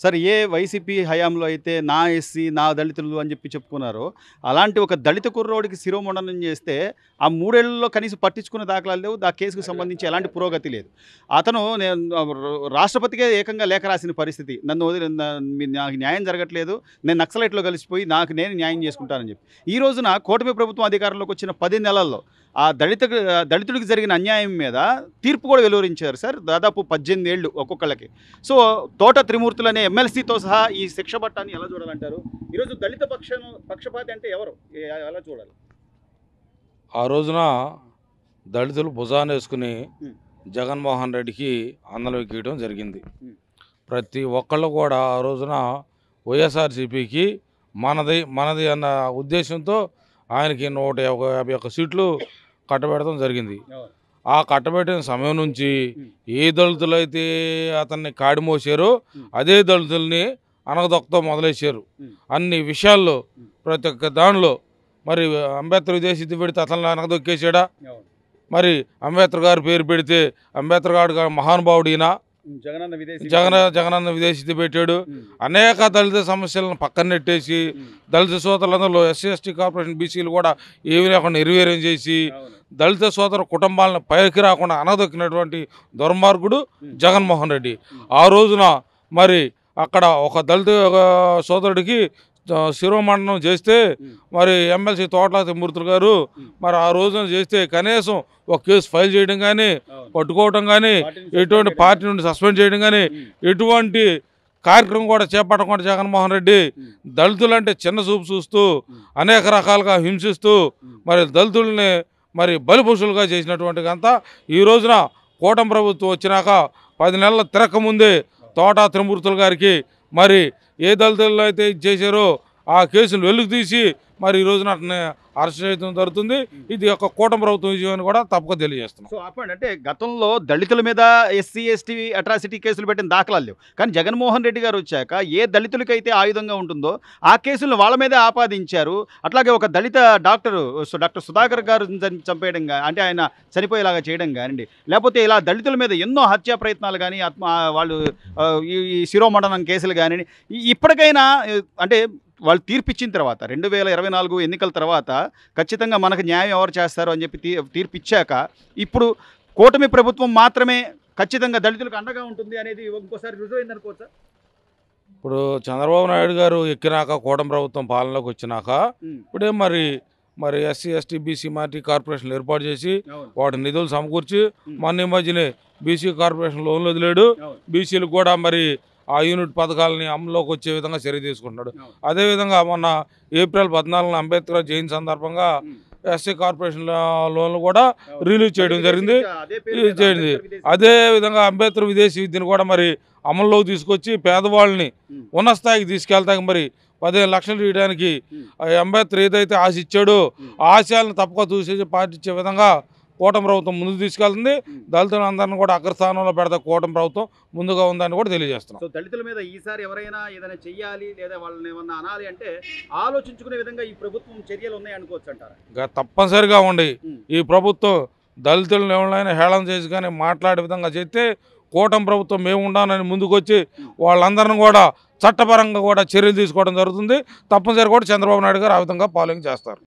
సరే ఏ వైసీపీ హయాంలో అయితే నా ఎస్సీ, నా దళితులు అని చెప్పి చెప్పుకున్నారో, అలాంటి ఒక దళిత కుర్రోడికి శిరోముండనం చేస్తే, ఆ 3 ఏళ్లలో కనీసం పట్టించుకున్న దాఖలాలు లేవు. ఆ కేసుకు సంబంధించి ఎలాంటి పురోగతి లేదు. అతను రాష్ట్రపతికే ఏకంగా లేఖ రాసిన పరిస్థితి. నన్ను వదిలి నాకు న్యాయం జరగట్లేదు. నేను నక్సలైట్‌లో కలిసిపోయి నాకు నేను న్యాయం చేసుకుంటానని చెప్పి. ఈ రోజున కూటమి ప్రభుత్వం అధికారంలోకి వచ్చిన 10 నెలల్లో ఆ దళితుడికి జరిగిన అన్యాయం మీద తీర్పు కూడా వెలువరించారు సార్. దాదాపు 18 ఏళ్ళు ఒక్కొక్కళ్ళకి. సో తోట త్రిమూర్తులు అనే ఎమ్మెల్సీతో సహా ఈ శిక్ష పట్టాన్ని ఎలా చూడాలంటారు? ఈరోజు దళిత పక్షపాతి అంటే ఎవరు? ఎలా చూడాలి? ఆ రోజున దళితులు భుజాన వేసుకుని జగన్మోహన్ రెడ్డికి అందలం ఎక్కియడం జరిగింది. ప్రతి ఒక్కళ్ళు కూడా ఆ రోజున వైఎస్ఆర్సీపీకి మనది అన్న ఉద్దేశంతో ఆయనకి 151 సీట్లు కట్టబెడతాం జరిగింది. ఆ కట్టబెట్టిన సమయం నుంచి ఏ దళితులైతే అతన్ని కాడిమోసారో అదే దళితుల్ని అనగదొక్కతో మొదలేశారు. అన్ని విషయాల్లో ప్రతి ఒక్క దానిలో మరి అంబేద్కర్ విదేశీ పెడితే అతన్ని అనగదొక్కేసాడా? మరి అంబేద్కర్ గారి పేరు పెడితే అంబేద్కర్ గారు మహానుభావుడినా? జగనన్న విదేశీ పెట్టాడు. అనేక దళిత సమస్యలను పక్కన నెట్టేసి దళిత సోదరులందరిలో ఎస్సీ ఎస్టీ కార్పొరేషన్ బీసీలు కూడా ఏమీ లేకుండా నిర్వీర్యం చేసి దళిత సోదర కుటుంబాలను పైకి రాకుండా అనదొక్కినటువంటి దుర్మార్గుడు జగన్మోహన్ రెడ్డి. ఆ రోజున మరి అక్కడ ఒక దళిత సోదరుడికి శిరోమండనం చేస్తే మరి ఎమ్మెల్సీ తోటల త్రిమూర్తులు గారు మరి ఆ రోజున చేస్తే కనీసం ఒక కేసు ఫైల్ చేయడం కానీ, పట్టుకోవడం కానీ, ఎటువంటి పార్టీ నుండి సస్పెండ్ చేయడం కానీ ఎటువంటి కార్యక్రమం కూడా చేపట్టకుండా జగన్మోహన్ రెడ్డి దళితులంటే చిన్న చూపు చూస్తూ అనేక రకాలుగా హింసిస్తూ మరి దళితుల్ని మరి బలిపశులుగా చేసినటువంటి అంతా ఈ రోజున కూటమి ప్రభుత్వం వచ్చినాక 10 నెలల తిరగకముందే తోట త్రిమూర్తులు గారికి మరి ఏ దళితుల్లో అయితే చేశారో ఆ కేసును వెలుగు తీసి మరి ఈ రోజున అతన్ని అరెస్ట్ చేయడం జరుగుతుంది. ఇది ఒక కూటమి ప్రభుత్వం విజయం కూడా తప్పక తెలియజేస్తున్నాం. సో అంటే గతంలో దళితుల మీద ఎస్సీ ఎస్టీ అట్రాసిటీ కేసులు పెట్టిన దాఖలాలు లేవు. కానీ జగన్మోహన్ రెడ్డి గారు వచ్చాక ఏ దళితులకైతే ఆయుధంగా ఉంటుందో ఆ కేసులను వాళ్ళ మీదే ఆపాదించారు. అట్లాగే ఒక దళిత డాక్టర్ సుధాకర్ గారు చంపేయడం అంటే ఆయన చనిపోయేలాగా చేయడం కానివ్వండి, లేకపోతే ఇలా దళితుల మీద ఎన్నో హత్యా ప్రయత్నాలు కానీ వాళ్ళు ఈ శిరోమండనం కేసులు కానివ్వండి, ఇప్పటికైనా అంటే వాళ్ళు తీర్పిచ్చిన తర్వాత 2024 ఎన్నికల తర్వాత ఖచ్చితంగా మనకు న్యాయం ఎవరు చేస్తారు అని చెప్పి తీర్పిచ్చాక ఇప్పుడు కూటమి ప్రభుత్వం మాత్రమే ఖచ్చితంగా దళితులకు అండగా ఉంటుంది అనేది ఇంకోసారి రుజువైంది అనుకోవచ్చా? ఇప్పుడు చంద్రబాబు నాయుడు గారు ఎక్కినాక కూటమి ప్రభుత్వం పాలనలోకి వచ్చినాక ఇప్పుడే మరి ఎస్సీ ఎస్టీ బీసీ మార్టీ కార్పొరేషన్లు ఏర్పాటు చేసి వాటి నిధులు సమకూర్చి మొన్న మధ్యనే బీసీ కార్పొరేషన్ లోన్లు వదిలేడు. బీసీలకు కూడా మరి ఆ యూనిట్ పథకాలని అమల్లోకి వచ్చే విధంగా చర్య తీసుకుంటున్నాడు. అదేవిధంగా మొన్న ఏప్రిల్ 14 అంబేద్కర్ జయంతి సందర్భంగా ఎస్సీ కార్పొరేషన్ లోన్లు కూడా రిలీజ్ చేయడం జరిగింది. అదేవిధంగా అంబేద్కర్ విదేశీ విద్యను కూడా మరి అమల్లోకి తీసుకొచ్చి పేదవాళ్ళని ఉన్నత స్థాయికి తీసుకెళ్తాక మరి 15 లక్షలు ఇవ్వడానికి అంబేద్కర్ ఏదైతే ఆశ ఇచ్చాడో ఆ ఆశయాలను తప్పక చూసేసి పాటించే విధంగా కూటమి ప్రభుత్వం ముందుకు తీసుకెళ్తుంది. దళితులందరినీ కూడా అగ్రస్థానంలో పెడతా కూటమి ప్రభుత్వం ముందుగా ఉందని కూడా తెలియజేస్తున్నాం. సో దళితుల మీద ఈసారి ఎవరైనా ఏదైనా చెయ్యాలి లేదా వాళ్ళని ఏమన్నా అనాలి అంటే ఆలోచించుకునే విధంగా ఈ ప్రభుత్వం చర్యలు ఉన్నాయి అనుకోవచ్చు అంటారా? ఇంకా తప్పనిసరిగా ఉండి ఈ ప్రభుత్వం దళితులను ఎవరైనా హేళన చేసి కానీ మాట్లాడే విధంగా చేస్తే కూటమి ప్రభుత్వం మేము ఉండాలని ముందుకొచ్చి వాళ్ళందరినీ కూడా చట్టపరంగా కూడా చర్యలు తీసుకోవడం జరుగుతుంది. తప్పనిసరిగా కూడా చంద్రబాబు నాయుడు గారు ఆ విధంగా పాలన చేస్తారు.